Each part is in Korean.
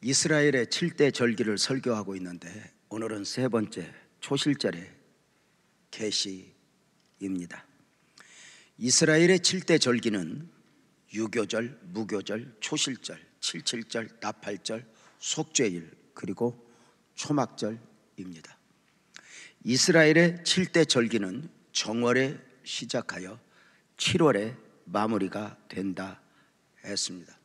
이스라엘의 7대 절기를 설교하고 있는데 오늘은 세 번째 초실절의 계시입니다. 이스라엘의 7대 절기는 유교절, 무교절, 초실절, 칠칠절, 나팔절, 속죄일 그리고 초막절입니다. 이스라엘의 7대 절기는 정월에 시작하여 7월에 마무리가 된다 했습니다.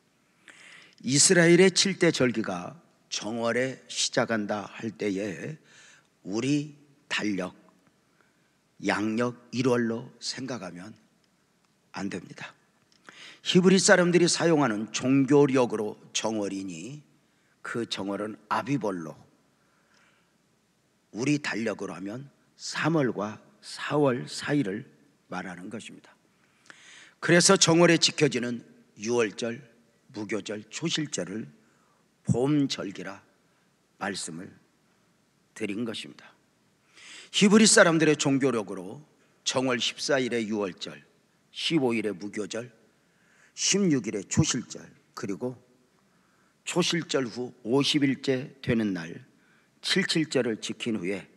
이스라엘의 7대 절기가 정월에 시작한다 할 때에 우리 달력, 양력 1월로 생각하면 안 됩니다. 히브리 사람들이 사용하는 종교력으로 정월이니 그 정월은 아비벌로, 우리 달력으로 하면 3월과 4월 사이를 말하는 것입니다. 그래서 정월에 지켜지는 유월절, 무교절, 초실절을 봄절기라 말씀을 드린 것입니다. 히브리 사람들의 종교력으로 정월 14일에 유월절, 15일에 무교절, 16일에 초실절, 그리고 초실절 후 50일째 되는 날 칠칠절을 지킨 후에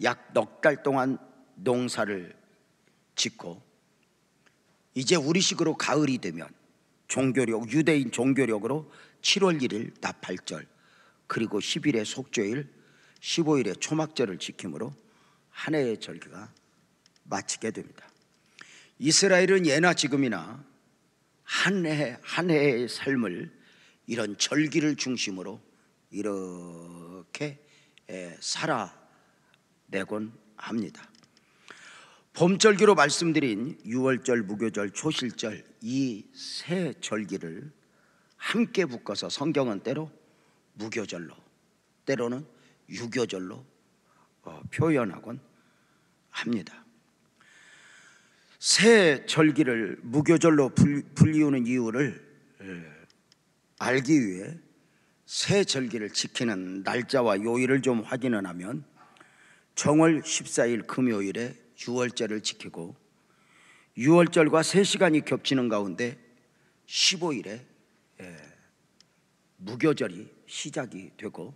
약 넉 달 동안 농사를 짓고 이제 우리식으로 가을이 되면 종교력, 유대인 종교력으로 7월 1일 나팔절, 그리고 10일에 속죄일, 15일에 초막절을 지킴으로 한 해의 절기가 마치게 됩니다. 이스라엘은 예나 지금이나 한 해의 삶을 이런 절기를 중심으로 이렇게 살아내곤 합니다. 봄절기로 말씀드린 유월절, 무교절, 초실절 이 세 절기를 함께 묶어서 성경은 때로 무교절로, 때로는 유교절로 표현하곤 합니다. 세 절기를 무교절로 불리우는 이유를 알기 위해 세 절기를 지키는 날짜와 요일을 좀 확인을 하면 정월 14일 금요일에 유월절을 지키고 유월절과 3시간이 겹치는 가운데 15일에 무교절이 시작이 되고,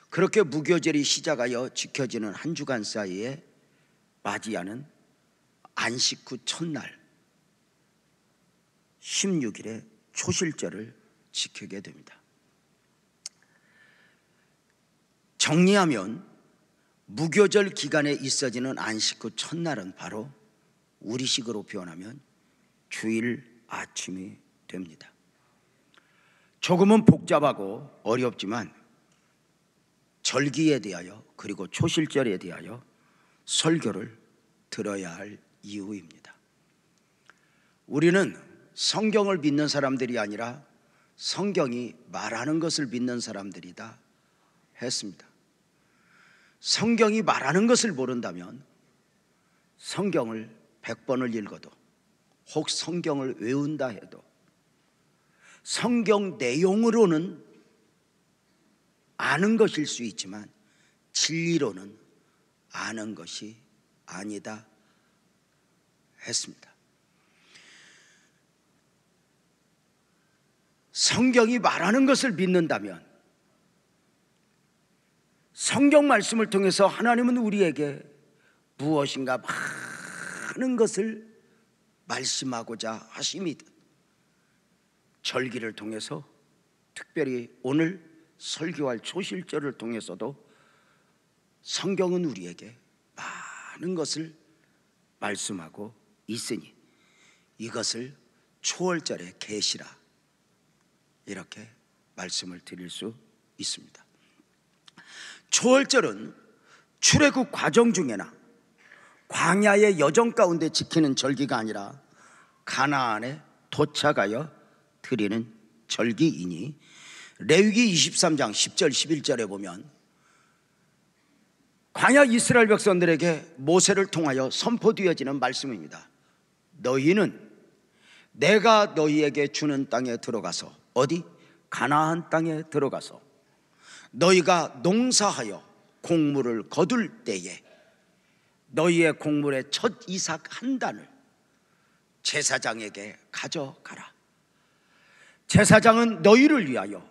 그렇게 무교절이 시작하여 지켜지는 한 주간 사이에 맞이하는 안식 후 첫날 16일에 초실절을 지키게 됩니다. 정리하면 무교절 기간에 있어지는 안식 후 첫날은 바로 우리식으로 표현하면 주일 아침이 됩니다. 조금은 복잡하고 어렵지만 절기에 대하여 그리고 초실절에 대하여 설교를 들어야 할 이유입니다. 우리는 성경을 믿는 사람들이 아니라 성경이 말하는 것을 믿는 사람들이다 했습니다. 성경이 말하는 것을 모른다면 성경을 100번을 읽어도, 혹 성경을 외운다 해도 성경 내용으로는 아는 것일 수 있지만 진리로는 아는 것이 아니다 했습니다. 성경이 말하는 것을 믿는다면 성경 말씀을 통해서 하나님은 우리에게 무엇인가 많은 것을 말씀하고자 하십니다. 절기를 통해서, 특별히 오늘 설교할 초실절을 통해서도 성경은 우리에게 많은 것을 말씀하고 있으니 이것을 초월절의 계시라 이렇게 말씀을 드릴 수 있습니다. 초월절은 출애굽 과정 중에나 광야의 여정 가운데 지키는 절기가 아니라 가나안에 도착하여 드리는 절기이니 레위기 23장 10절 11절에 보면 광야 이스라엘 백성들에게 모세를 통하여 선포되어지는 말씀입니다. 너희는 내가 너희에게 주는 땅에 들어가서, 어디? 가나안 땅에 들어가서 너희가 농사하여 곡물을 거둘 때에 너희의 곡물의 첫 이삭 한 단을 제사장에게 가져가라. 제사장은 너희를 위하여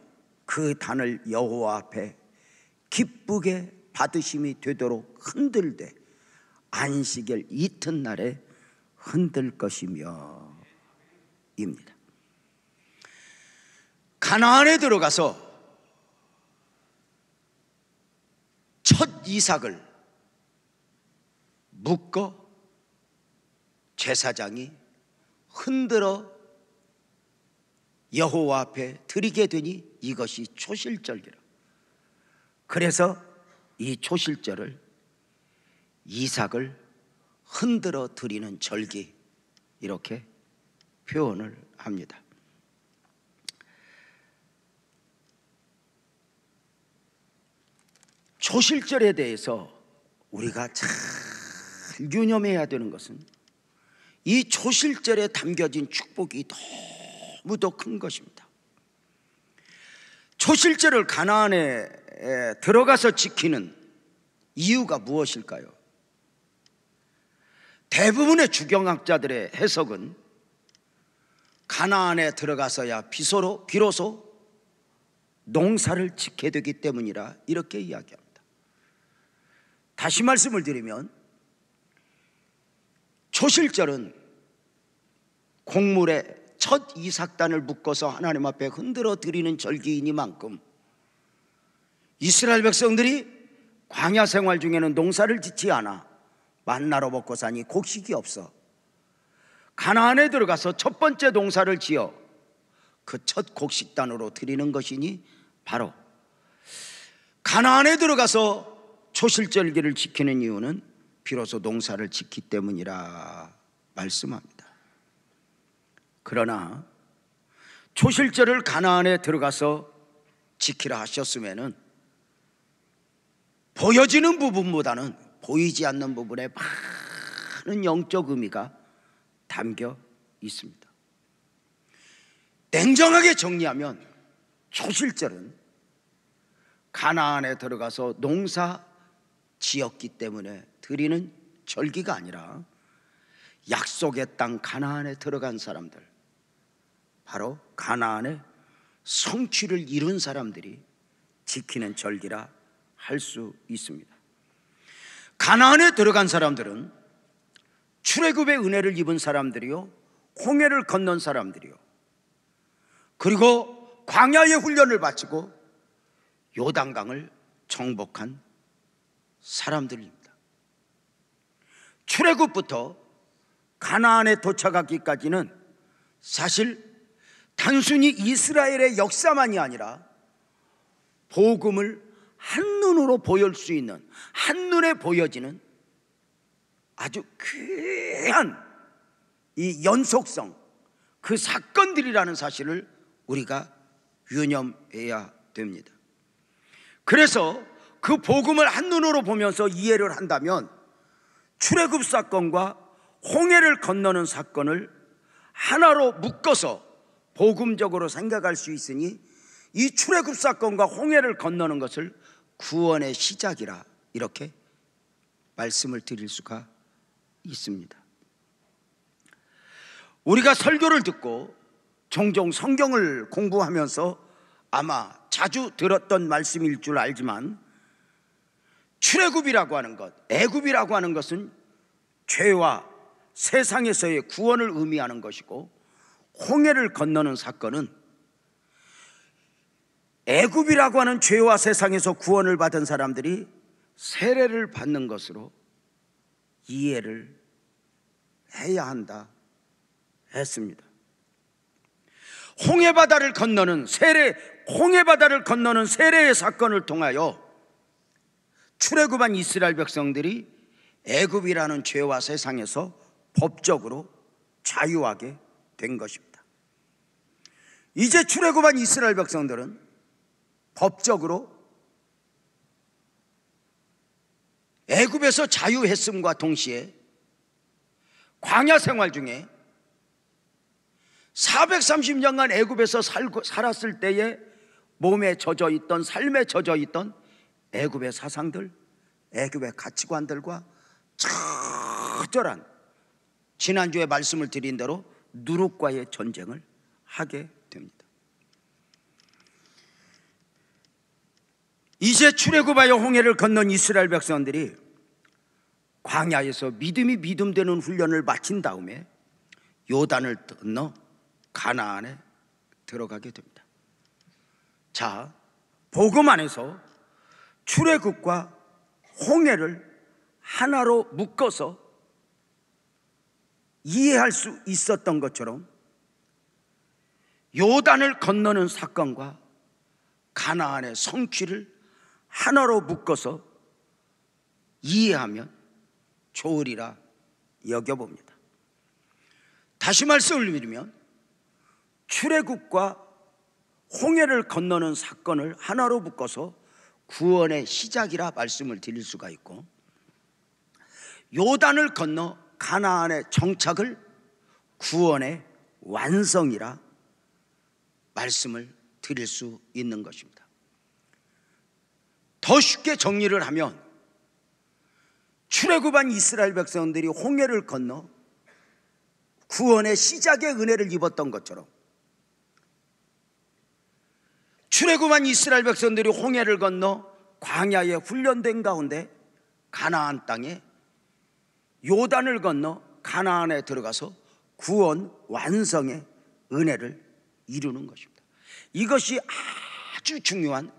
그 단을 여호와 앞에 기쁘게 받으심이 되도록 흔들되 안식일 이튿날에 흔들 것이며 입니다. 가나안에 들어가서 첫 이삭을 묶어 제사장이 흔들어 여호와 앞에 드리게 되니 이것이 초실절기라. 그래서 이 초실절을 이삭을 흔들어 드리는 절기, 이렇게 표현을 합니다. 초실절에 대해서 우리가 잘 유념해야 되는 것은 이 초실절에 담겨진 축복이 너무도 큰 것입니다. 초실절을 가나안에 들어가서 지키는 이유가 무엇일까요? 대부분의 주경학자들의 해석은 가나안에 들어가서야 비로소 농사를 짓게 되기 때문이라 이렇게 이야기합니다. 다시 말씀을 드리면 초실절은 곡물의 첫 이삭단을 묶어서 하나님 앞에 흔들어 드리는 절기이니만큼 이스라엘 백성들이 광야 생활 중에는 농사를 짓지 않아 만나로 먹고 사니 곡식이 없어 가나안에 들어가서 첫 번째 농사를 지어 그 첫 곡식단으로 드리는 것이니 바로 가나안에 들어가서 초실절기를 지키는 이유는 비로소 농사를 짓기 때문이라 말씀합니다. 그러나 초실절을 가나안에 들어가서 지키라 하셨으면은 보여지는 부분보다는 보이지 않는 부분에 많은 영적 의미가 담겨 있습니다. 냉정하게 정리하면 초실절은 가나안에 들어가서 농사 지었기 때문에 드리는 절기가 아니라 약속의 땅 가나안에 들어간 사람들, 바로 가나안의 성취를 이룬 사람들이 지키는 절기라 할 수 있습니다. 가나안에 들어간 사람들은 출애굽의 은혜를 입은 사람들이요, 홍해를 건넌 사람들이요, 그리고 광야의 훈련을 마치고 요단강을 정복한 사람들입니다. 출애굽부터 가나안에 도착하기까지는 사실 단순히 이스라엘의 역사만이 아니라 복음을 한눈으로 보일 수 있는, 한눈에 보여지는 아주 귀한 이 연속성, 그 사건들이라는 사실을 우리가 유념해야 됩니다. 그래서 그 복음을 한눈으로 보면서 이해를 한다면 출애굽 사건과 홍해를 건너는 사건을 하나로 묶어서 복음적으로 생각할 수 있으니 이 출애굽 사건과 홍해를 건너는 것을 구원의 시작이라 이렇게 말씀을 드릴 수가 있습니다. 우리가 설교를 듣고 종종 성경을 공부하면서 아마 자주 들었던 말씀일 줄 알지만 출애굽이라고 하는 것, 애굽이라고 하는 것은 죄와 세상에서의 구원을 의미하는 것이고, 홍해를 건너는 사건은 애굽이라고 하는 죄와 세상에서 구원을 받은 사람들이 세례를 받는 것으로 이해를 해야 한다 했습니다. 홍해바다를 건너는 세례의 사건을 통하여 출애굽한 이스라엘 백성들이 애굽이라는 죄와 세상에서 법적으로 자유하게 된 것입니다. 이제 출애굽한 이스라엘 백성들은 법적으로 애굽에서 자유했음과 동시에 광야 생활 중에 430년간 애굽에서 살았을 때에 몸에 젖어있던, 삶에 젖어있던 애굽의 사상들, 애굽의 가치관들과 처절한, 지난주에 말씀을 드린 대로 누룩과의 전쟁을 하게 됩니다. 이제 출애굽하여 홍해를 건넌 이스라엘 백성들이 광야에서 믿음이 믿음되는 훈련을 마친 다음에 요단을 건너 가나안에 들어가게 됩니다. 자, 복음 안에서 출애굽과 홍해를 하나로 묶어서 이해할 수 있었던 것처럼 요단을 건너는 사건과 가나안의 성취를 하나로 묶어서 이해하면 좋으리라 여겨봅니다. 다시 말씀을 드리면 출애굽과 홍해를 건너는 사건을 하나로 묶어서 구원의 시작이라 말씀을 드릴 수가 있고, 요단을 건너 가나안의 정착을 구원의 완성이라 말씀을 드릴 수 있는 것입니다. 더 쉽게 정리를 하면 출애굽한 이스라엘 백성들이 홍해를 건너 구원의 시작의 은혜를 입었던 것처럼, 출애굽한 이스라엘 백성들이 홍해를 건너 광야에 훈련된 가운데 가나안 땅에 요단을 건너 가나안에 들어가서 구원 완성의 은혜를 이루는 것입니다. 이것이 아주 중요한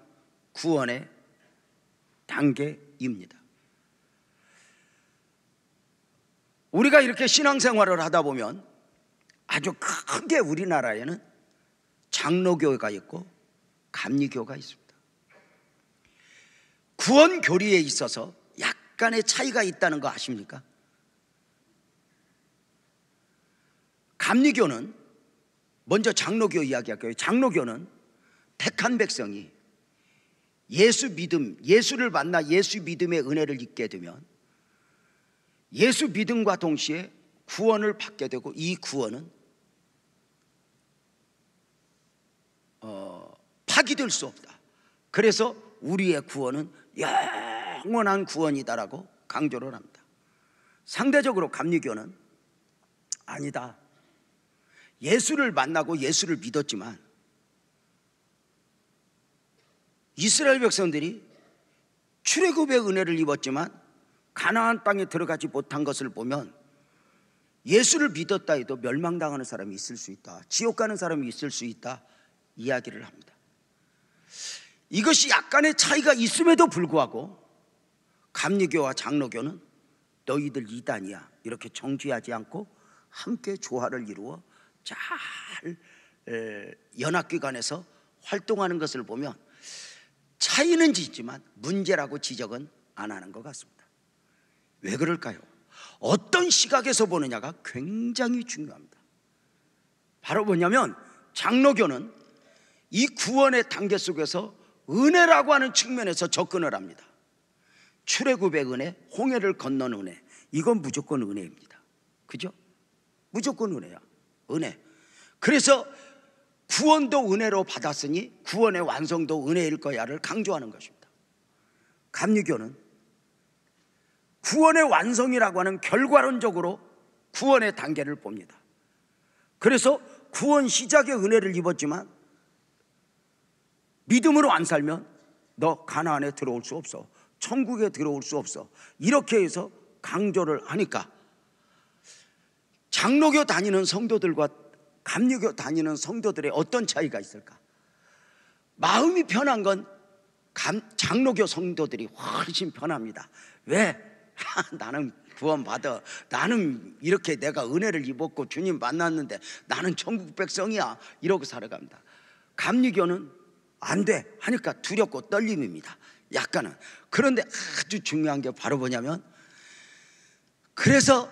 구원의 단계입니다. 우리가 이렇게 신앙생활을 하다 보면 아주 크게 우리나라에는 장로교가 있고 감리교가 있습니다. 구원 교리에 있어서 약간의 차이가 있다는 거 아십니까? 감리교는, 먼저 장로교 이야기할게요. 장로교는 택한 백성이 예수를 만나 예수 믿음의 은혜를 입게 되면 예수 믿음과 동시에 구원을 받게 되고, 이 구원은 파기될 수 없다. 그래서 우리의 구원은 영원한 구원이다라고 강조를 합니다. 상대적으로 감리교는 아니다. 예수를 만나고 예수를 믿었지만 이스라엘 백성들이 출애굽의 은혜를 입었지만 가나안 땅에 들어가지 못한 것을 보면 예수를 믿었다 해도 멸망당하는 사람이 있을 수 있다, 지옥 가는 사람이 있을 수 있다 이야기를 합니다. 이것이 약간의 차이가 있음에도 불구하고 감리교와 장로교는 너희들 이단이야 이렇게 정죄하지 않고 함께 조화를 이루어 잘 연합기관에서 활동하는 것을 보면 차이는 있지만 문제라고 지적은 안 하는 것 같습니다. 왜 그럴까요? 어떤 시각에서 보느냐가 굉장히 중요합니다. 바로 뭐냐면 장로교는 이 구원의 단계 속에서 은혜라고 하는 측면에서 접근을 합니다. 출애굽의 은혜, 홍해를 건넌 은혜, 이건 무조건 은혜입니다. 그죠? 무조건 은혜야. 은혜. 그래서 구원도 은혜로 받았으니 구원의 완성도 은혜일 거야를 강조하는 것입니다. 감리교는 구원의 완성이라고 하는 결과론적으로 구원의 단계를 봅니다. 그래서 구원 시작의 은혜를 입었지만 믿음으로 안 살면 너 가나안에 들어올 수 없어, 천국에 들어올 수 없어, 이렇게 해서 강조를 하니까 장로교 다니는 성도들과 감리교 다니는 성도들의 어떤 차이가 있을까? 마음이 편한 건 장로교 성도들이 훨씬 편합니다. 왜? 나는 구원받아, 나는 이렇게 내가 은혜를 입었고 주님 만났는데 나는 천국 백성이야 이러고 살아갑니다. 감리교는 안 돼 하니까 두렵고 떨림입니다. 약간은. 그런데 아주 중요한 게 바로 뭐냐면, 그래서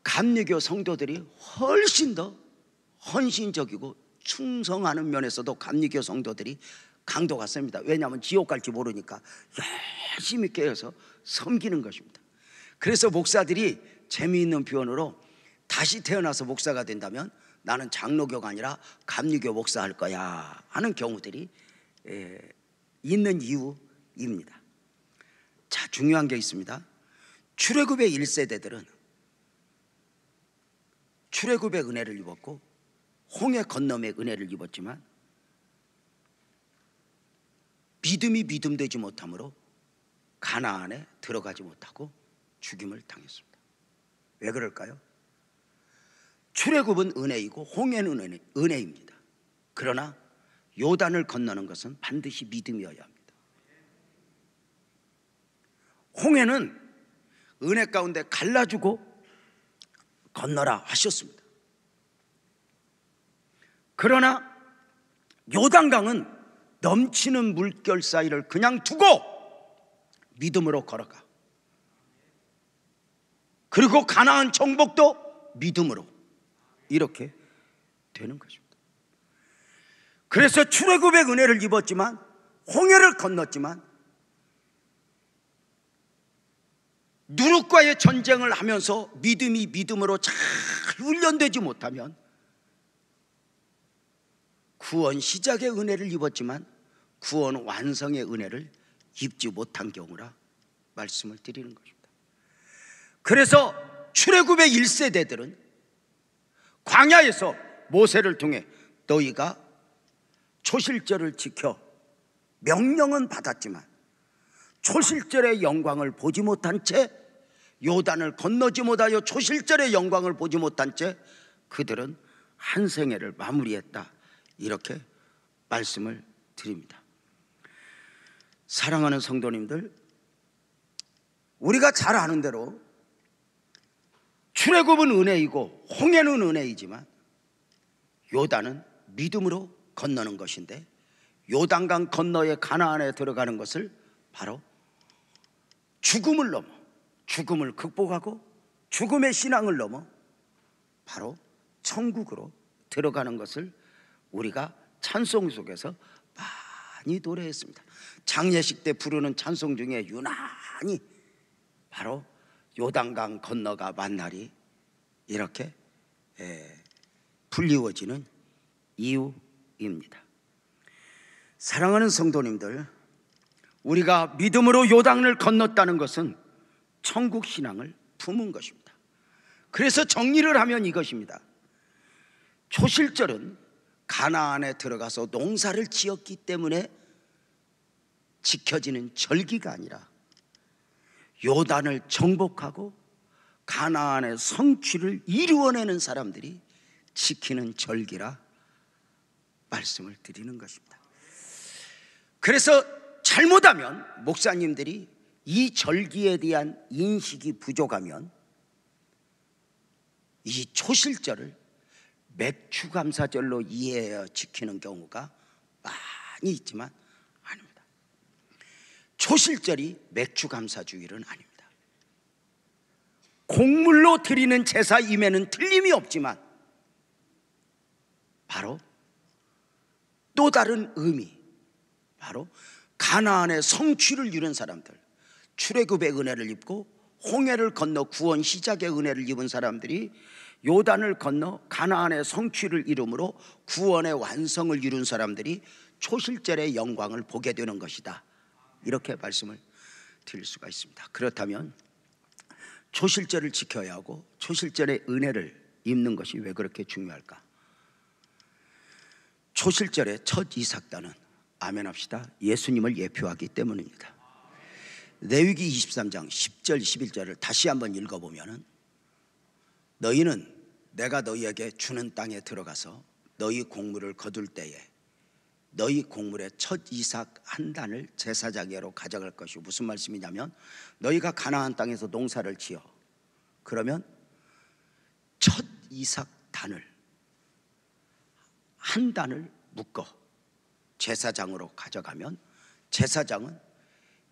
감리교 성도들이 훨씬 더 헌신적이고 충성하는 면에서도 감리교 성도들이 강도가 셉니다. 왜냐하면 지옥 갈지 모르니까 열심히 깨어서 섬기는 것입니다. 그래서 목사들이 재미있는 표현으로 다시 태어나서 목사가 된다면 나는 장로교가 아니라 감리교 목사할 거야 하는 경우들이 있는 이유입니다. 자, 중요한 게 있습니다. 출애굽의 1세대들은 출애굽의 은혜를 입었고 홍해 건너의 은혜를 입었지만 믿음이 믿음되지 못함으로 가나안에 들어가지 못하고 죽임을 당했습니다. 왜 그럴까요? 출애굽은 은혜이고 홍해는 은혜입니다. 그러나 요단을 건너는 것은 반드시 믿음이어야 합니다. 홍해는 은혜 가운데 갈라주고 건너라 하셨습니다. 그러나 요단강은 넘치는 물결 사이를 그냥 두고 믿음으로 걸어가. 그리고 가나안 정복도 믿음으로 이렇게 되는 것입니다. 그래서 출애굽의 은혜를 입었지만, 홍해를 건넜지만, 누룩과의 전쟁을 하면서 믿음이 믿음으로 잘 훈련되지 못하면 구원 시작의 은혜를 입었지만 구원 완성의 은혜를 입지 못한 경우라 말씀을 드리는 것입니다. 그래서 출애굽의 1세대들은 광야에서 모세를 통해 너희가 초실절을 지켜 명령은 받았지만 초실절의 영광을 보지 못한 채, 요단을 건너지 못하여 초실절의 영광을 보지 못한 채 그들은 한 생애를 마무리했다, 이렇게 말씀을 드립니다. 사랑하는 성도님들, 우리가 잘 아는 대로 출애굽은 은혜이고 홍해는 은혜이지만 요단은 믿음으로 건너는 것인데, 요단강 건너에 가나안에 들어가는 것을 바로 죽음을 넘어, 죽음을 극복하고 죽음의 신앙을 넘어 바로 천국으로 들어가는 것을 우리가 찬송 속에서 많이 노래했습니다. 장례식 때 부르는 찬송 중에 유난히 바로 요단강 건너가 만날이 이렇게 불리워지는 이유입니다. 사랑하는 성도님들, 우리가 믿음으로 요단을 건넜다는 것은 천국 신앙을 품은 것입니다. 그래서 정리를 하면 이것입니다. 초실절은 가나안에 들어가서 농사를 지었기 때문에 지켜지는 절기가 아니라 요단을 정복하고 가나안의 성취를 이루어내는 사람들이 지키는 절기라 말씀을 드리는 것입니다. 그래서 잘못하면 목사님들이 이 절기에 대한 인식이 부족하면 이 초실절을 맥추감사절로 이해하여 지키는 경우가 많이 있지만 아닙니다. 초실절이 맥추감사주일은 아닙니다. 곡물로 드리는 제사임에는 틀림이 없지만 바로 또 다른 의미, 바로 가나안의 성취를 이룬 사람들, 출애굽의 은혜를 입고 홍해를 건너 구원 시작의 은혜를 입은 사람들이 요단을 건너 가나안의 성취를 이루므로 구원의 완성을 이룬 사람들이 초실절의 영광을 보게 되는 것이다, 이렇게 말씀을 드릴 수가 있습니다. 그렇다면 초실절을 지켜야 하고 초실절의 은혜를 입는 것이 왜 그렇게 중요할까? 초실절의 첫 이삭단은, 아멘 합시다, 예수님을 예표하기 때문입니다. 레위기 23장 10절 11절을 다시 한번 읽어보면, 너희는 내가 너희에게 주는 땅에 들어가서 너희 곡물을 거둘 때에 너희 곡물의 첫 이삭 한 단을 제사장에로 가져갈 것이고, 무슨 말씀이냐면 너희가 가나안 땅에서 농사를 지어 그러면 첫 이삭 단을 한 단을 묶어 제사장으로 가져가면 제사장은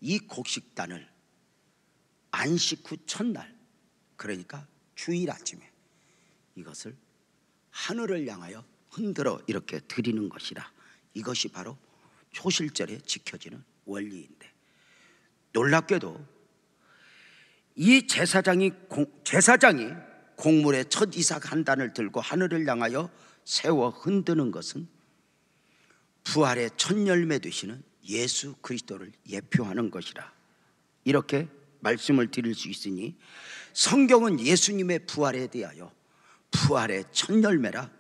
이 곡식단을 안식 후 첫날, 그러니까 주일 아침에 이것을 하늘을 향하여 흔들어 이렇게 드리는 것이라, 이것이 바로 초실절에 지켜지는 원리인데, 놀랍게도 이 제사장이 곡물의 첫 이삭 한 단을 들고 하늘을 향하여 세워 흔드는 것은 부활의 첫 열매 되시는 예수 그리스도를 예표하는 것이라, 이렇게 말씀을 드릴 수 있으니 성경은 예수님의 부활에 대하여 부활의 첫 열매라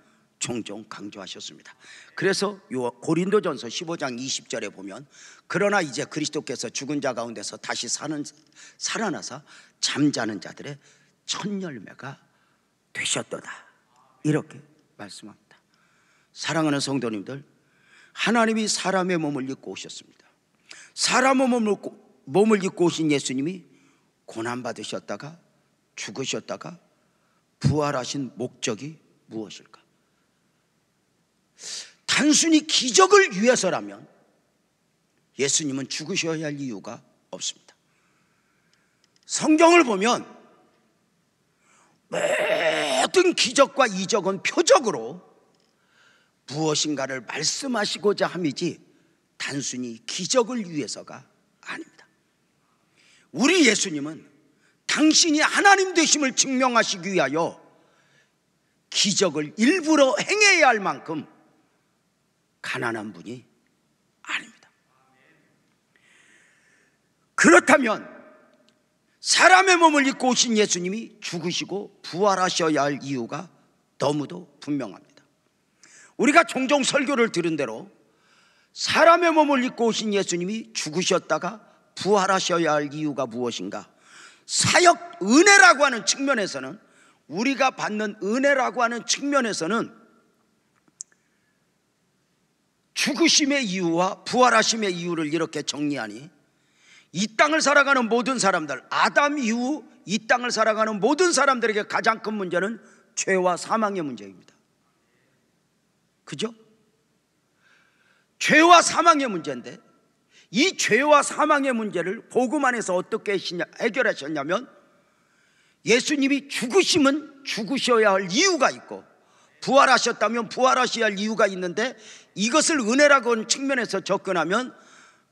종종 강조하셨습니다. 그래서 요 고린도전서 15장 20절에 보면 그러나 이제 그리스도께서 죽은 자 가운데서 다시 살아나사 잠자는 자들의 첫 열매가 되셨도다, 이렇게 말씀합니다. 사랑하는 성도님들, 하나님이 사람의 몸을 입고 오셨습니다. 사람의 몸을 입고 오신 예수님이 고난받으셨다가 죽으셨다가 부활하신 목적이 무엇일까? 단순히 기적을 위해서라면 예수님은 죽으셔야 할 이유가 없습니다. 성경을 보면 모든 기적과 이적은 표적으로 무엇인가를 말씀하시고자 함이지 단순히 기적을 위해서가 아닙니다. 우리 예수님은 당신이 하나님 되심을 증명하시기 위하여 기적을 일부러 행해야 할 만큼 가난한 분이 아닙니다. 그렇다면 사람의 몸을 입고 오신 예수님이 죽으시고 부활하셔야 할 이유가 너무도 분명합니다. 우리가 종종 설교를 들은 대로 사람의 몸을 입고 오신 예수님이 죽으셨다가 부활하셔야 할 이유가 무엇인가? 사역 은혜라고 하는 측면에서는, 우리가 받는 은혜라고 하는 측면에서는 죽으심의 이유와 부활하심의 이유를 이렇게 정리하니, 이 땅을 살아가는 모든 사람들, 아담 이후 이 땅을 살아가는 모든 사람들에게 가장 큰 문제는 죄와 사망의 문제입니다. 그죠? 죄와 사망의 문제인데, 이 죄와 사망의 문제를 복음 안에서 어떻게 해결하셨냐면, 예수님이 죽으시면 죽으셔야 할 이유가 있고 부활하셨다면 부활하셔야 할 이유가 있는데, 이것을 은혜라고 하는 측면에서 접근하면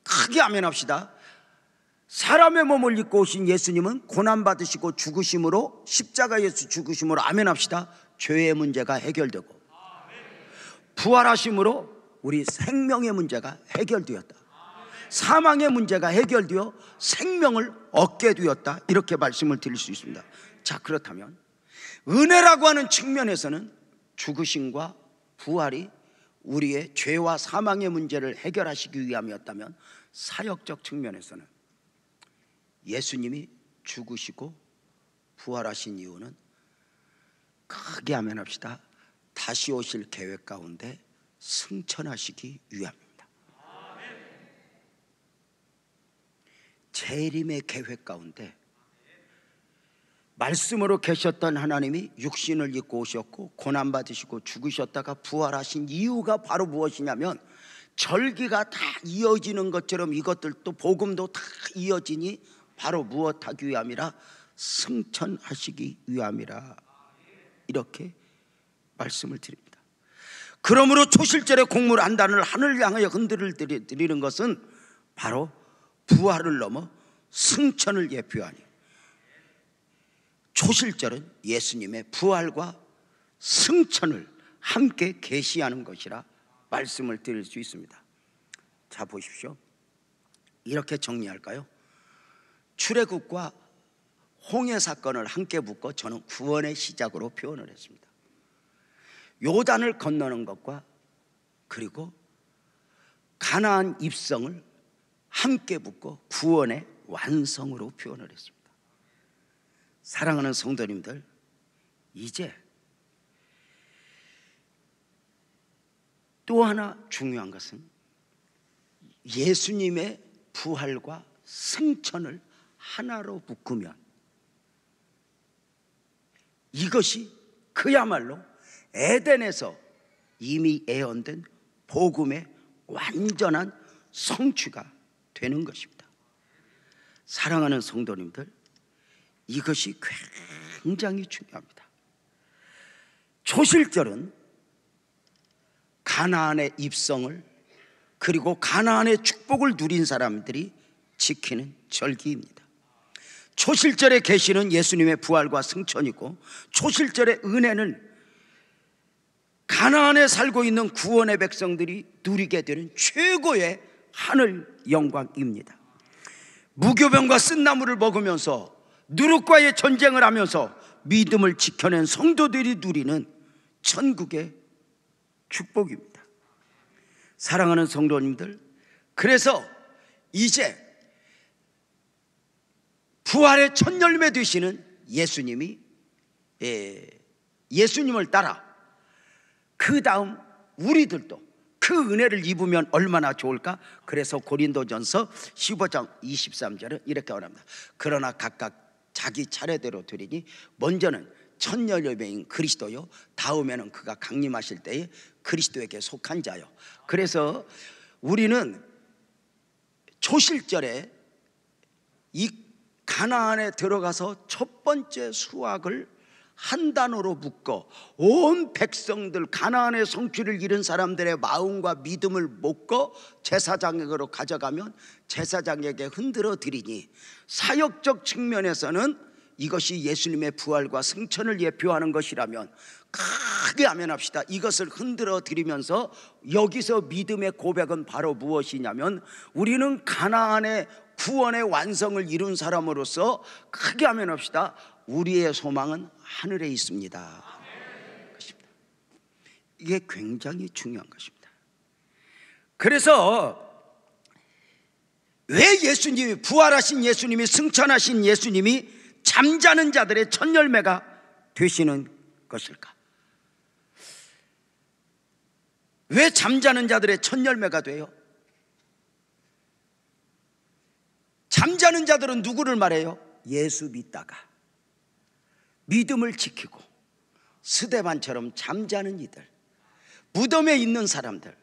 크게 아멘합시다. 사람의 몸을 입고 오신 예수님은 고난받으시고 죽으심으로, 십자가에서 죽으심으로 아멘합시다, 죄의 문제가 해결되고, 부활하심으로 우리 생명의 문제가 해결되었다, 사망의 문제가 해결되어 생명을 얻게 되었다, 이렇게 말씀을 드릴 수 있습니다. 자, 그렇다면 은혜라고 하는 측면에서는 죽으심과 부활이 우리의 죄와 사망의 문제를 해결하시기 위함이었다면, 사역적 측면에서는 예수님이 죽으시고 부활하신 이유는 크게 아멘합시다, 다시 오실 계획 가운데 승천하시기 위함입니다. 재림의 계획 가운데 말씀으로 계셨던 하나님이 육신을 입고 오셨고 고난받으시고 죽으셨다가 부활하신 이유가 바로 무엇이냐면, 절기가 다 이어지는 것처럼 이것들도 복음도 다 이어지니 바로 무엇하기 위함이라? 승천하시기 위함이라, 이렇게 말씀을 드립니다. 그러므로 초실절에 곡물 한 단을 하늘 향하여 흔들을 드리는 것은 바로 부활을 넘어 승천을 예표하니, 초실절은 예수님의 부활과 승천을 함께 계시하는 것이라 말씀을 드릴 수 있습니다. 자, 보십시오. 이렇게 정리할까요? 출애굽과 홍해 사건을 함께 묶어 저는 구원의 시작으로 표현을 했습니다. 요단을 건너는 것과 그리고 가나안 입성을 함께 묶어 구원의 완성으로 표현을 했습니다. 사랑하는 성도님들, 이제 또 하나 중요한 것은 예수님의 부활과 승천을 하나로 묶으면 이것이 그야말로 에덴에서 이미 예언된 복음의 완전한 성취가 되는 것입니다. 사랑하는 성도님들, 이것이 굉장히 중요합니다. 초실절은 가나안의 입성을 그리고 가나안의 축복을 누린 사람들이 지키는 절기입니다. 초실절의 계시는 예수님의 부활과 승천이고, 초실절의 은혜는 가나안에 살고 있는 구원의 백성들이 누리게 되는 최고의 하늘 영광입니다. 무교병과 쓴나물을 먹으면서 누룩과의 전쟁을 하면서 믿음을 지켜낸 성도들이 누리는 천국의 축복입니다. 사랑하는 성도님들, 그래서 이제 부활의 첫 열매 되시는 예수님을 따라 그 다음 우리들도 그 은혜를 입으면 얼마나 좋을까? 그래서 고린도전서 15장 23절은 이렇게 말합니다. 그러나 각각 자기 차례대로 드리니 먼저는 첫 열매인 그리스도요, 다음에는 그가 강림하실 때에 그리스도에게 속한 자요. 그래서 우리는 초실절에 이 가나안에 들어가서 첫 번째 수확을 한 단어로 묶어 온 백성들, 가나안의 성취를 이룬 사람들의 마음과 믿음을 묶어 제사장에게로 가져가면 제사장에게 흔들어 드리니, 사역적 측면에서는 이것이 예수님의 부활과 승천을 예표하는 것이라면 크게 아멘합시다. 이것을 흔들어 드리면서 여기서 믿음의 고백은 바로 무엇이냐면, 우리는 가나안의 구원의 완성을 이룬 사람으로서 크게 아멘합시다. 우리의 소망은 하늘에 있습니다. 이게 굉장히 중요한 것입니다. 그래서 왜 예수님이, 부활하신 예수님이, 승천하신 예수님이 잠자는 자들의 첫 열매가 되시는 것일까? 왜 잠자는 자들의 첫 열매가 돼요? 잠자는 자들은 누구를 말해요? 예수 믿다가 믿음을 지키고 스데반처럼 잠자는 이들, 무덤에 있는 사람들.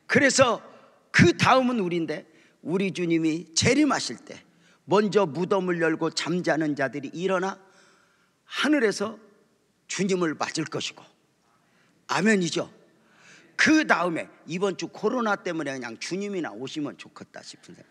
그래서 그 다음은 우리인데, 우리 주님이 재림하실 때 먼저 무덤을 열고 잠자는 자들이 일어나 하늘에서 주님을 맞을 것이고, 아멘이죠. 그 다음에 이번 주 코로나 때문에 그냥 주님이나 오시면 좋겠다 싶은데,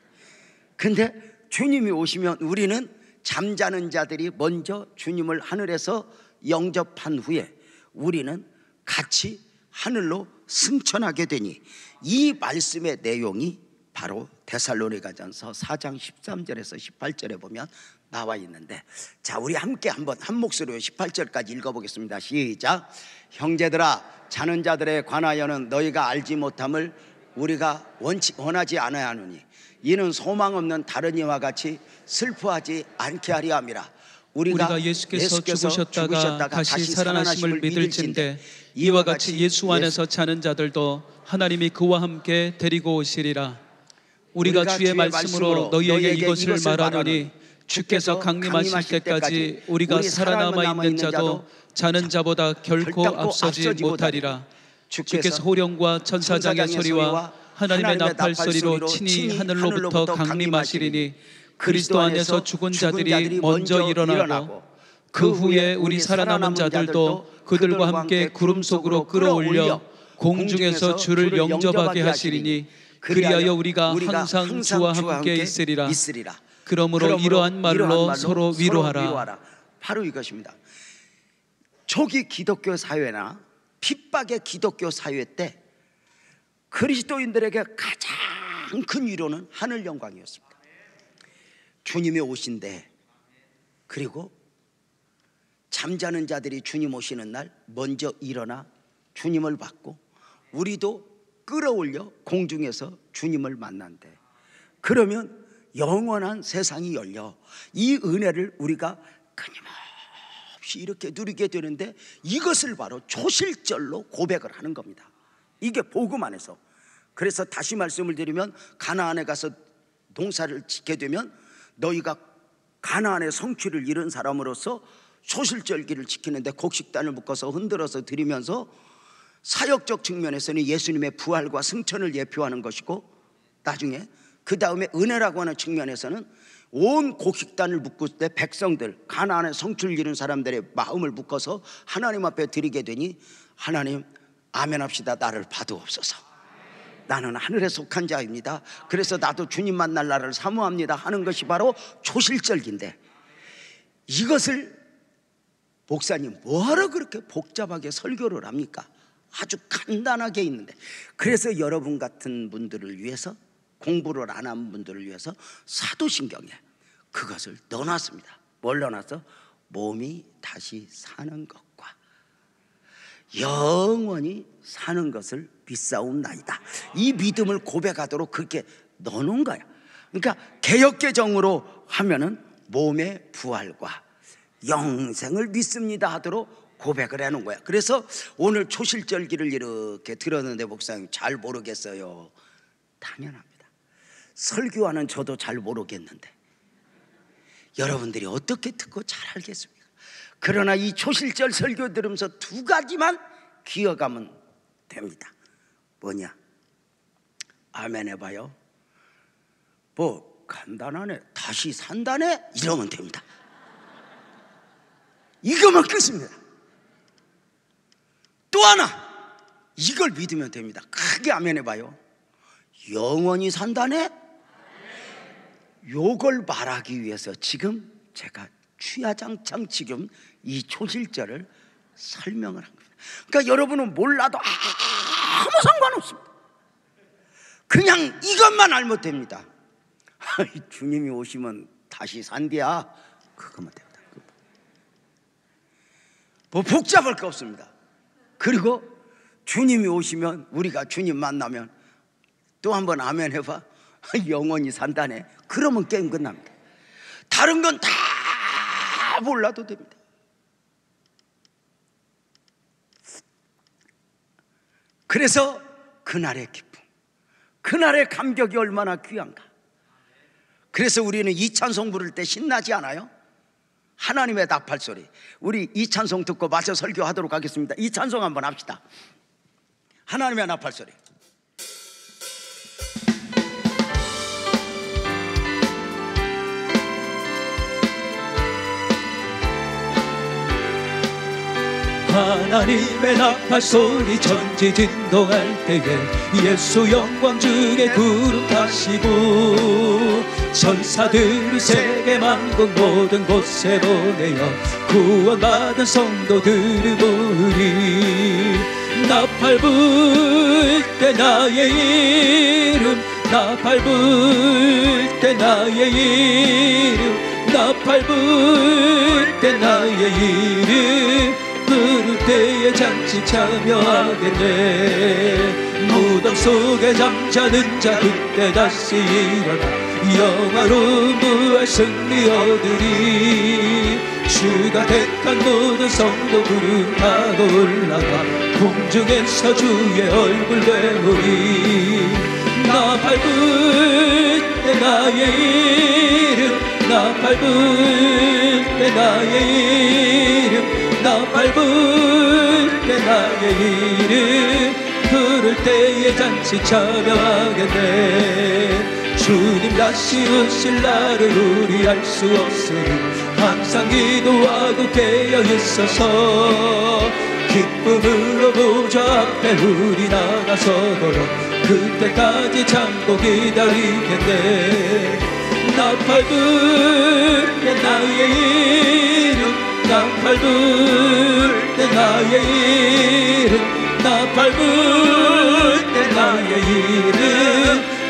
근데 주님이 오시면 우리는 잠자는 자들이 먼저 주님을 하늘에서 영접한 후에 우리는 같이 하늘로 승천하게 되니, 이 말씀의 내용이 바로 데살로니가전서 4장 13절에서 18절에 보면 나와 있는데, 자, 우리 함께 한번 한 목소리로 18절까지 읽어보겠습니다. 시작. 형제들아, 자는 자들에 관하여는 너희가 알지 못함을 우리가 원하지 않아야 하노니, 이는 소망 없는 다른 이와 같이 슬퍼하지 않게 하려 함이라. 우리가 예수께서 죽으셨다가 다시 살아나심을 믿을진대, 이와 같이 예수 안에서 자는 자들도 하나님이 그와 함께 데리고 오시리라. 우리가 주의 말씀으로 너희에게 이것을 말하노니, 주께서 강림하실 때까지 우리가 살아남아 있는 자도 자는 자보다 결코 앞서지 못하리라. 주께서 호령과 천사장의 소리와 하나님의 나팔 소리로 친히 하늘로부터 강림하시리니, 그리스도 안에서 죽은 자들이 먼저 일어나고 그 후에 우리 살아남은 자들도 그들과 함께 구름 속으로 끌어올려 공중에서 주를 영접하게 하시리니, 그리하여 우리가 항상 주와 함께 있으리라. 그러므로 이러한 말로 서로 위로하라. 바로 이것입니다. 초기 기독교 사회나 핍박의 기독교 사회 때 그리스도인들에게 가장 큰 위로는 하늘 영광이었습니다. 주님이 오신대, 그리고 잠자는 자들이 주님 오시는 날 먼저 일어나 주님을 받고 우리도 끌어올려 공중에서 주님을 만난대. 그러면 영원한 세상이 열려 이 은혜를 우리가 끊임없이 이렇게 누리게 되는데, 이것을 바로 초실절로 고백을 하는 겁니다. 이게 복음 안에서. 그래서 다시 말씀을 드리면, 가나안에 가서 농사를 짓게 되면 너희가 가나안의 성취를 이룬 사람으로서 초실절기를 지키는데 곡식단을 묶어서 흔들어서 드리면서 사역적 측면에서는 예수님의 부활과 승천을 예표하는 것이고, 나중에 그 다음에 은혜라고 하는 측면에서는 온 곡식단을 묶을 때 백성들, 가나안의 성취를 이룬 사람들의 마음을 묶어서 하나님 앞에 드리게 되니, 하나님 아멘합시다. 나를 받으옵소서. 나는 하늘에 속한 자입니다. 그래서 나도 주님 만날 날을 사모합니다 하는 것이 바로 초실절기인데, 이것을 목사님 뭐하러 그렇게 복잡하게 설교를 합니까? 아주 간단하게 있는데, 그래서 여러분 같은 분들을 위해서, 공부를 안 한 분들을 위해서 사도신경에 그것을 넣어놨습니다. 뭘 넣어놨어? 몸이 다시 사는 것과 영원히 사는 것을 믿사옵나이다. 이 믿음을 고백하도록 그렇게 넣어놓은 거야. 그러니까 개역개정으로 하면은 몸의 부활과 영생을 믿습니다 하도록 고백을 해놓은 거야. 그래서 오늘 초실절기를 이렇게 들었는데 목사님 잘 모르겠어요. 당연합니다. 설교하는 저도 잘 모르겠는데 여러분들이 어떻게 듣고 잘 알겠습니까? 그러나 이 초실절 설교 들으면서 두 가지만 기억하면 됩니다. 뭐냐? 아멘 해봐요. 뭐 간단하네, 다시 산다네, 이러면 됩니다. 이거만 끝입니다. 또 하나, 이걸 믿으면 됩니다. 크게 아멘 해봐요. 영원히 산다네. 요걸 말하기 위해서 지금 제가 취하장창 지금 이 초실절을 설명을 한 겁니다. 그러니까 여러분은 몰라도 아무 상관없습니다. 그냥 이것만 알면 됩니다. 주님이 오시면 다시 산대야. 그것만 됩니다. 뭐 복잡할 거 없습니다. 그리고 주님이 오시면, 우리가 주님 만나면 또 한번 아멘 해봐. 영원히 산다네. 그러면 게임 끝납니다. 다른 건 다 몰라도 됩니다. 그래서 그날의 기쁨, 그날의 감격이 얼마나 귀한가. 그래서 우리는 이 찬송 부를 때 신나지 않아요? 하나님의 나팔소리. 우리 이 찬송 듣고 마저 설교하도록 하겠습니다. 이 찬송 한번 합시다. 하나님의 나팔소리. 하나님의 나팔소리 전지진동할 때에 예수 영광 중에 구름 타시고 천사들이 세계 만국 모든 곳에 보내어 구원받은 성도들을 모으리. 나팔 불 때 나의 이름, 나팔 불 때 나의 이름, 나팔 불 때 나의 이름 부를 때에 잔치 참여하겠네. 무덤 속에 잠자는 자 그때 다시 일어나 영화로운 부활 승리 얻으리. 주가 택한 모든 성도 구름 타고 올라가 공중에서 주의 얼굴 배우리. 나팔 불 때 나의 이름, 나팔 불 때 나의 이름, 나팔 불 때 나의 이름 부를 때에 잔치 참여하겠네. 주님 다시 오실 날을 우리 알 수 없으니 항상 기도하고 깨어 있어서 기쁨으로 보좌 앞에 우리 나가서도록 그때까지 참고 기다리겠네. 나팔 불 때 나의 이름, 나팔 불 때 나의 이름, 나팔 불 때 나의 이름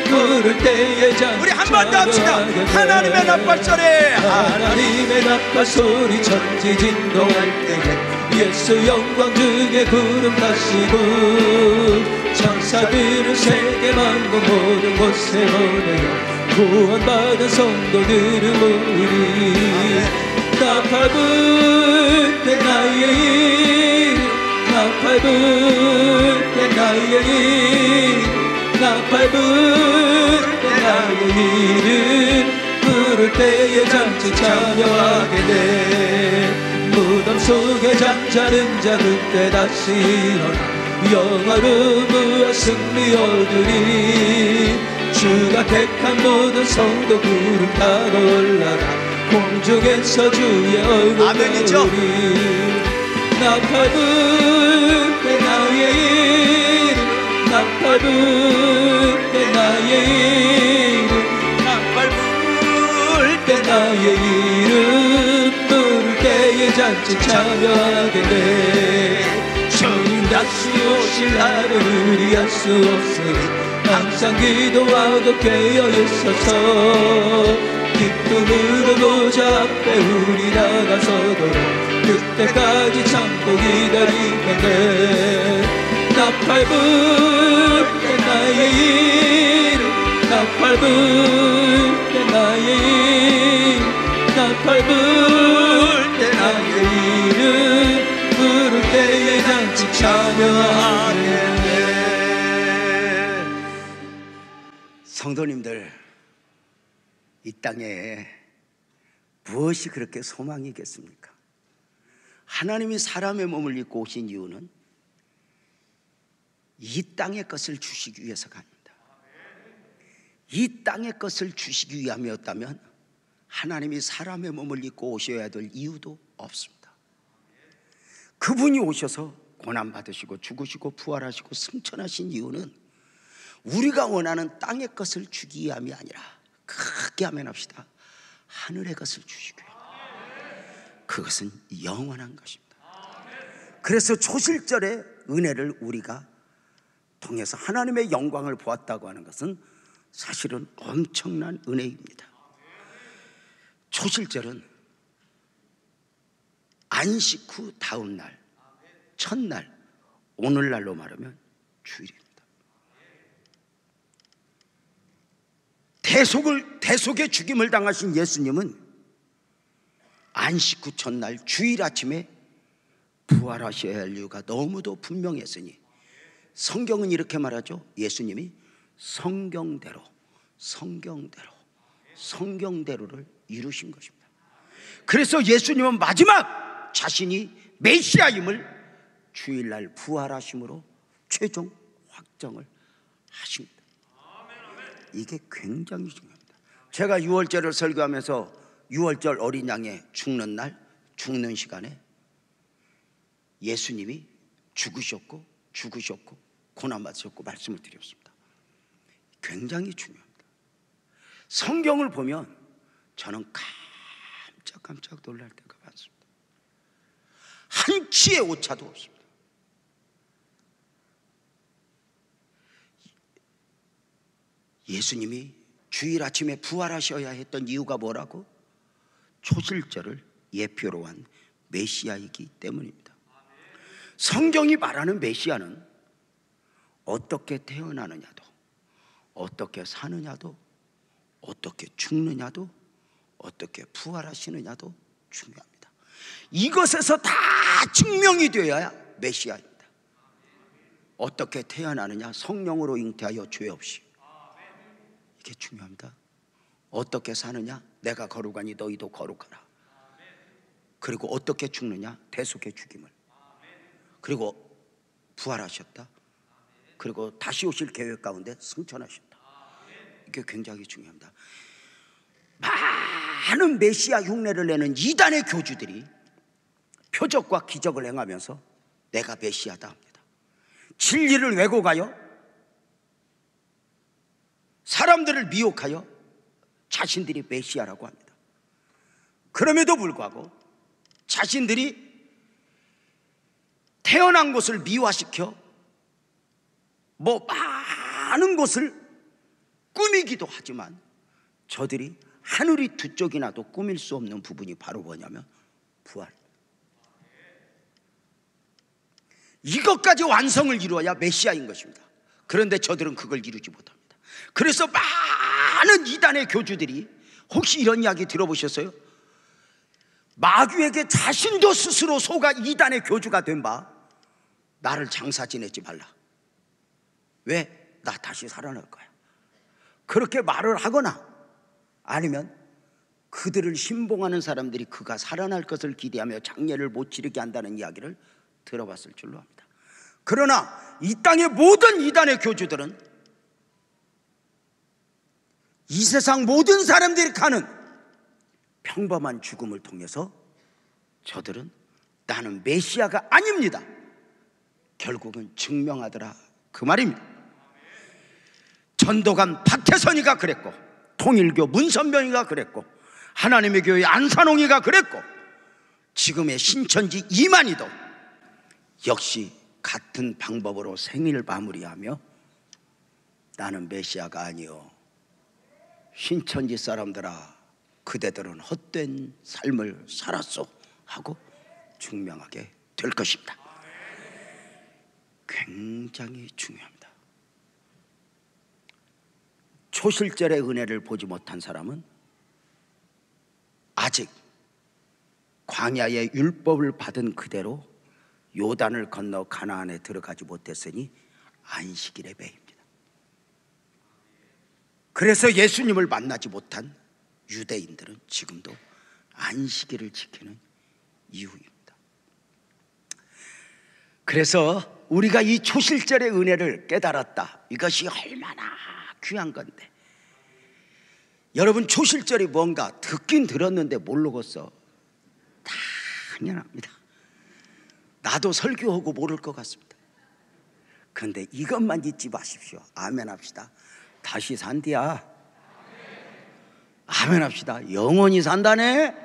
부를 때에 잔치 우리 한 번 더 합시다. 하나님의 나팔소리. 하나님의 나팔소리 천지진동할 때에 예수 영광 중에 구름 타시고 천사들은 세계 만국 모든 곳에 보내어 구원받은 성도들을 모으리. 나팔 불 때 나의 이름, 나팔 불 때 나의 이름, 나팔 불 때 나의 이름 부를 때에 잔치 참여하겠네. 무덤 속에 잠자는 자 그때 다시 일어나 영화로운 부활 승리 얻으리. 주가 택한 모든 성도 구름 타고 올라가 공중에서 주의 얼굴 아멘이죠. 나팔 불 때 나의 이름, 나팔 불 때 나의 이름, 나팔 불 때 나의 이름 부를 때에 잔치 참여하겠네. 주님 다시 오실 날을 우리 알 수 없으니 항상 기도하고 깨어 있어서 기쁨으로 보좌 앞에 우리 나가서도록 그때까지 참고 기다리겠네. 나팔 불 때 나의 이름, 나팔 불 때 나의 이름, 나팔 불 때 나의 이름 부를 때에 잔치 참여하겠네. 성도님들, 이 땅에 무엇이 그렇게 소망이겠습니까? 하나님이 사람의 몸을 입고 오신 이유는 이 땅의 것을 주시기 위해서가 아닙니다. 이 땅의 것을 주시기 위함이었다면 하나님이 사람의 몸을 입고 오셔야 될 이유도 없습니다. 그분이 오셔서 고난받으시고 죽으시고 부활하시고 승천하신 이유는 우리가 원하는 땅의 것을 주기 위함이 아니라, 크게 아멘합시다, 하늘의 것을 주시기 위함. 그것은 영원한 것입니다. 그래서 초실절의 은혜를 우리가 통해서 하나님의 영광을 보았다고 하는 것은 사실은 엄청난 은혜입니다. 초실절은 안식 후 다음 날, 첫날, 오늘날로 말하면 주일입니다. 대속의 죽임을 당하신 예수님은 안식 후 첫날 주일 아침에 부활하셔야 할 이유가 너무도 분명했으니 성경은 이렇게 말하죠. 예수님이 성경대로를 이루신 것입니다. 그래서 예수님은 마지막 자신이 메시아임을 주일날 부활하심으로 최종 확정을 하십니다. 이게 굉장히 중요합니다. 제가 6월절을 설교하면서 6월절 어린 양의 죽는 날, 죽는 시간에 예수님이 죽으셨고 고난받으셨고 말씀을 드렸습니다. 굉장히 중요합니다. 성경을 보면 저는 깜짝 놀랄 때가 많습니다. 한 치의 오차도 없습니다. 예수님이 주일 아침에 부활하셔야 했던 이유가 뭐라고? 초실절을 예표로 한 메시아이기 때문입니다. 성경이 말하는 메시아는 어떻게 태어나느냐도, 어떻게 사느냐도, 어떻게 죽느냐도, 어떻게 부활하시느냐도 중요합니다. 이것에서 다 증명이 되어야 메시아입니다. 어떻게 태어나느냐? 성령으로 잉태하여 죄 없이. 이게 중요합니다. 어떻게 사느냐? 내가 거룩하니 너희도 거룩하라. 그리고 어떻게 죽느냐? 대속의 죽임을. 그리고 부활하셨다. 그리고 다시 오실 계획 가운데 승천하셨다. 이게 굉장히 중요합니다. 많은 메시아 흉내를 내는 이단의 교주들이 표적과 기적을 행하면서 내가 메시아다 합니다. 진리를 왜곡하여 사람들을 미혹하여 자신들이 메시아라고 합니다. 그럼에도 불구하고 자신들이 태어난 곳을 미화시켜 많은 곳을 꾸미기도 하지만 저들이 하늘이 두 쪽이나도 꾸밀 수 없는 부분이 바로 뭐냐면 부활. 이것까지 완성을 이루어야 메시아인 것입니다. 그런데 저들은 그걸 이루지 못합니다. 그래서 많은 이단의 교주들이, 혹시 이런 이야기 들어보셨어요? 마귀에게 자신도 스스로 속아 이단의 교주가 된 바, 나를 장사 지내지 말라. 왜? 나 다시 살아날 거야. 그렇게 말을 하거나 아니면 그들을 신봉하는 사람들이 그가 살아날 것을 기대하며 장례를 못 치르게 한다는 이야기를 들어봤을 줄로 합니다. 그러나 이 땅의 모든 이단의 교주들은 이 세상 모든 사람들이 가는 평범한 죽음을 통해서 저들은 나는 메시아가 아닙니다. 결국은 증명하더라, 그 말입니다. 전도관 박태선이가 그랬고, 통일교 문선명이가 그랬고, 하나님의 교회 안산홍이가 그랬고, 지금의 신천지 이만희도 역시 같은 방법으로 생일 마무리하며 나는 메시아가 아니요, 신천지 사람들아, 그대들은 헛된 삶을 살았소 하고 증명하게 될 것입니다. 굉장히 중요합니다. 초실절의 은혜를 보지 못한 사람은 아직 광야의 율법을 받은 그대로 요단을 건너 가나안에 들어가지 못했으니 안식일에 매입니다. 그래서 예수님을 만나지 못한 유대인들은 지금도 안식일을 지키는 이유입니다. 그래서 우리가 이 초실절의 은혜를 깨달았다. 이것이 얼마나 귀한 건데, 여러분 초실절이 뭔가 듣긴 들었는데 모르겠어. 당연합니다. 나도 설교하고 모를 것 같습니다. 그런데 이것만 잊지 마십시오. 아멘 합시다. 다시 산디야. 아멘 합시다. 영원히 산다네.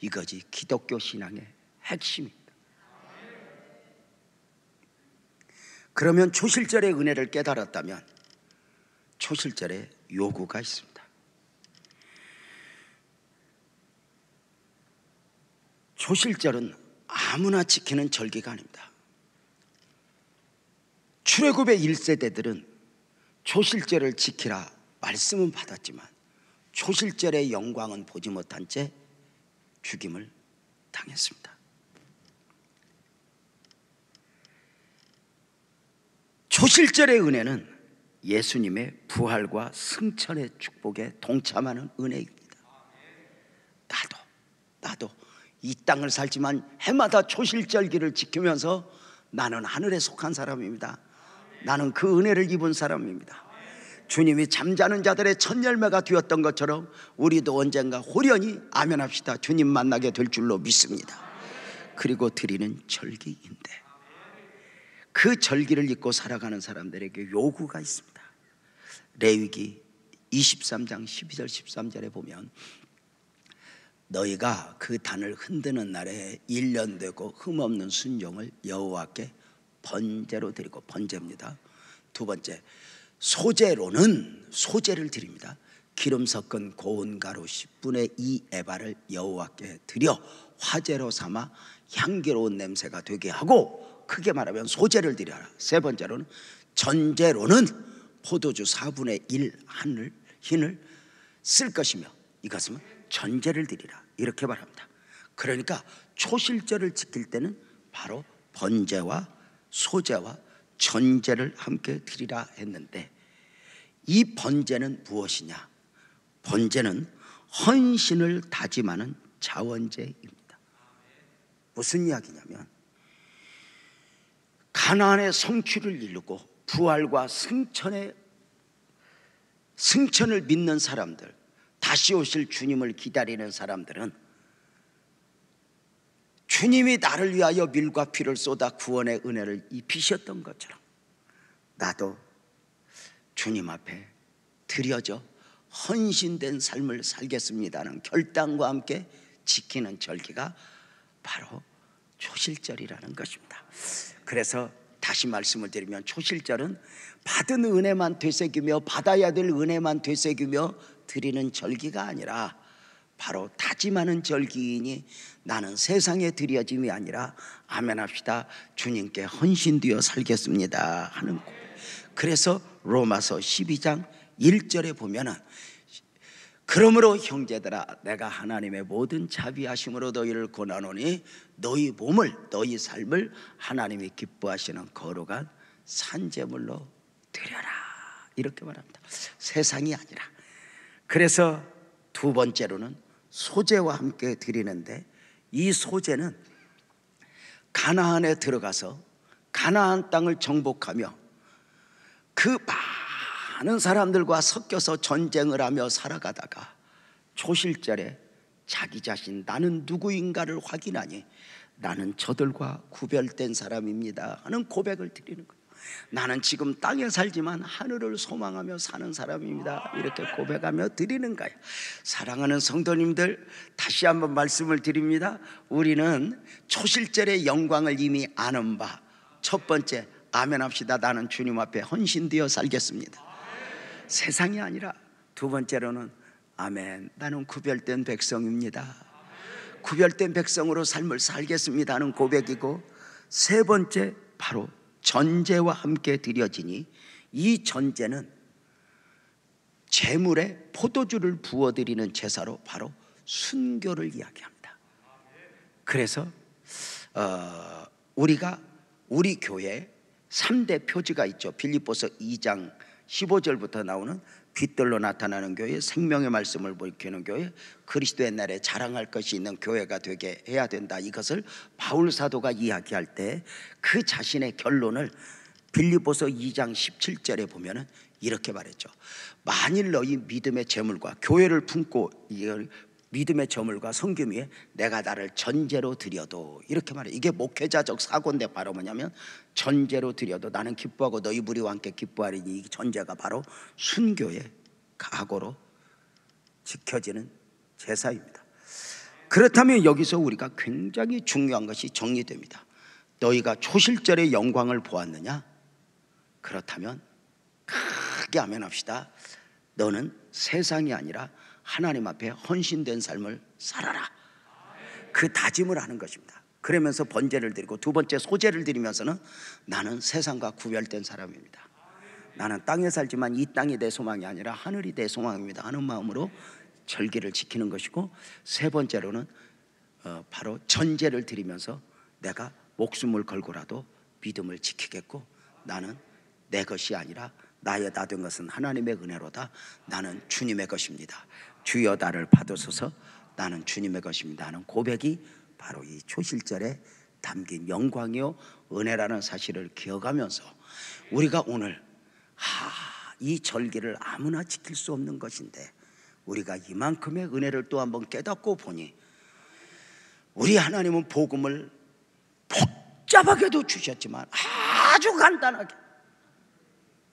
이거지 기독교 신앙의 핵심입니다. 그러면 초실절의 은혜를 깨달았다면 초실절에 요구가 있습니다. 초실절은 아무나 지키는 절기가 아닙니다. 출애굽의 1세대들은 초실절을 지키라 말씀은 받았지만 초실절의 영광은 보지 못한 채 죽임을 당했습니다. 초실절의 은혜는 예수님의 부활과 승천의 축복에 동참하는 은혜입니다. 나도 이 땅을 살지만 해마다 초실절기를 지키면서 나는 하늘에 속한 사람입니다. 나는 그 은혜를 입은 사람입니다. 주님이 잠자는 자들의 첫 열매가 되었던 것처럼 우리도 언젠가 호련히 아멘 합시다. 주님 만나게 될 줄로 믿습니다. 그리고 드리는 절기인데 그 절기를 잊고 살아가는 사람들에게 요구가 있습니다. 레위기 23장 12절 13절에 보면 너희가 그 단을 흔드는 날에 1년 되고 흠없는 순종을 여호와께 번제로 드리고, 번제입니다. 두 번째, 소제로는 소제를 드립니다. 기름 섞은 고운 가루 10분의 2 에바를 여호와께 드려 화제로 삼아 향기로운 냄새가 되게 하고, 크게 말하면 소제를 드려라. 세 번째로는 전제로는 포도주 4분의 1 흰을 쓸 것이며 이것은 전제를 드리라, 이렇게 말합니다. 그러니까 초실절을 지킬 때는 바로 번제와 소제와 전제를 함께 드리라 했는데, 이 번제는 무엇이냐? 번제는 헌신을 다짐하는 자원제입니다. 무슨 이야기냐면 가나안의 성취를 이루고 부활과 승천을 믿는 사람들, 다시 오실 주님을 기다리는 사람들은 주님이 나를 위하여 밀과 피를 쏟아 구원의 은혜를 입히셨던 것처럼 나도 주님 앞에 드려져 헌신된 삶을 살겠습니다는 결단과 함께 지키는 절기가 바로 초실절이라는 것입니다. 그래서 다시 말씀을 드리면 초실절은 받은 은혜만 되새기며 받아야 될 은혜만 되새기며 드리는 절기가 아니라 바로 다짐하는 절기이니 나는 세상에 드려짐이 아니라 아멘 합시다. 주님께 헌신되어 살겠습니다 하는 고백. 그래서 로마서 12장 1절에 보면은 그러므로 형제들아 내가 하나님의 모든 자비하심으로 너희를 권하노니 너희 몸을 너희 삶을 하나님이 기뻐하시는 거룩한 산제물로 드려라, 이렇게 말합니다. 세상이 아니라. 그래서 두 번째로는 소제와 함께 드리는데, 이 소제는 가나안에 들어가서 가나안 땅을 정복하며 그 많은 사람들과 섞여서 전쟁을 하며 살아가다가 초실절에 자기 자신 나는 누구인가를 확인하니 나는 저들과 구별된 사람입니다 하는 고백을 드리는 거예요. 나는 지금 땅에 살지만 하늘을 소망하며 사는 사람입니다, 이렇게 고백하며 드리는 거예요. 사랑하는 성도님들, 다시 한번 말씀을 드립니다. 우리는 초실절의 영광을 이미 아는 바, 첫 번째 아멘 합시다. 나는 주님 앞에 헌신되어 살겠습니다. 세상이 아니라 두 번째로는 아멘. 나는 구별된 백성입니다. 구별된 백성으로 삶을 살겠습니다 하는 고백이고, 세 번째 바로 전제와 함께 드려지니, 이 전제는 제물에 포도주를 부어드리는 제사로 바로 순교를 이야기합니다. 그래서 우리 교회에 3대 표지가 있죠. 빌립보서 2장 15절부터 나오는 빛들로 나타나는 교회, 생명의 말씀을 밝히는 교회, 그리스도의 날에 자랑할 것이 있는 교회가 되게 해야 된다. 이것을 바울 사도가 이야기할 때 그 자신의 결론을 빌립보서 2장 17절에 보면은 이렇게 말했죠. 만일 너희 믿음의 제물과 교회를 품고 믿음의 제물과 섬김 위에 내가 나를 전제로 드려도, 이렇게 말해요. 이게 목회자적 사고인데 바로 뭐냐면, 전제로 드려도 나는 기뻐하고 너희 무리와 함께 기뻐하리니, 이 전제가 바로 순교의 각오로 지켜지는 제사입니다. 그렇다면 여기서 우리가 굉장히 중요한 것이 정리됩니다. 너희가 초실절의 영광을 보았느냐? 그렇다면 크게 아멘합시다. 너는 세상이 아니라 하나님 앞에 헌신된 삶을 살아라. 그 다짐을 하는 것입니다. 그러면서 번제를 드리고, 두 번째 소제를 드리면서는 나는 세상과 구별된 사람입니다. 나는 땅에 살지만 이 땅이 내 소망이 아니라 하늘이 내 소망입니다 하는 마음으로 절기를 지키는 것이고, 세 번째로는 바로 전제를 드리면서 내가 목숨을 걸고라도 믿음을 지키겠고, 나는 내 것이 아니라 나의 다 된 것은 하나님의 은혜로다. 나는 주님의 것입니다. 주여 나를 받으소서. 나는 주님의 것입니다 하는 고백이 바로 이 초실절에 담긴 영광이요 은혜라는 사실을 기억하면서, 우리가 오늘 이 절기를 아무나 지킬 수 없는 것인데 우리가 이만큼의 은혜를 또 한번 깨닫고 보니, 우리 하나님은 복음을 복잡하게도 주셨지만 아주 간단하게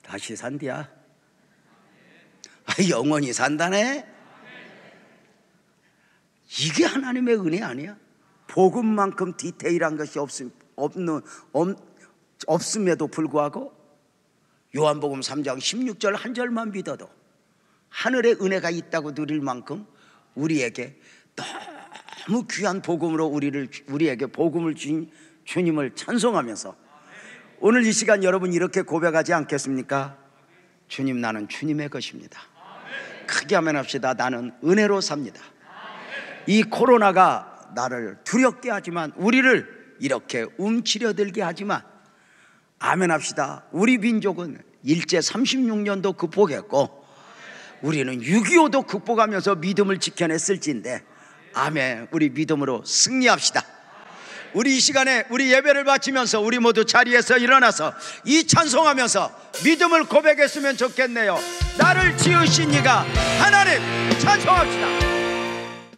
다시 산디야, 영원히 산다네. 이게 하나님의 은혜 아니야? 복음만큼 디테일한 것이 없음에도 불구하고 요한복음 3장 16절 한 절만 믿어도 하늘의 은혜가 있다고 누릴 만큼 우리에게 너무 귀한 복음으로 우리에게 복음을 주신 주님을 찬송하면서, 오늘 이 시간 여러분 이렇게 고백하지 않겠습니까? 주님, 나는 주님의 것입니다. 크게 아멘합시다. 나는 은혜로 삽니다. 이 코로나가 나를 두렵게 하지만, 우리를 이렇게 움츠려들게 하지만, 아멘합시다. 우리 민족은 일제 36년도 극복했고 우리는 6.25도 극복하면서 믿음을 지켜냈을진데, 아멘. 우리 믿음으로 승리합시다. 우리 이 시간에 우리 예배를 바치면서 우리 모두 자리에서 일어나서 이 찬송하면서 믿음을 고백했으면 좋겠네요. 나를 지으신 이가 하나님, 찬송합시다.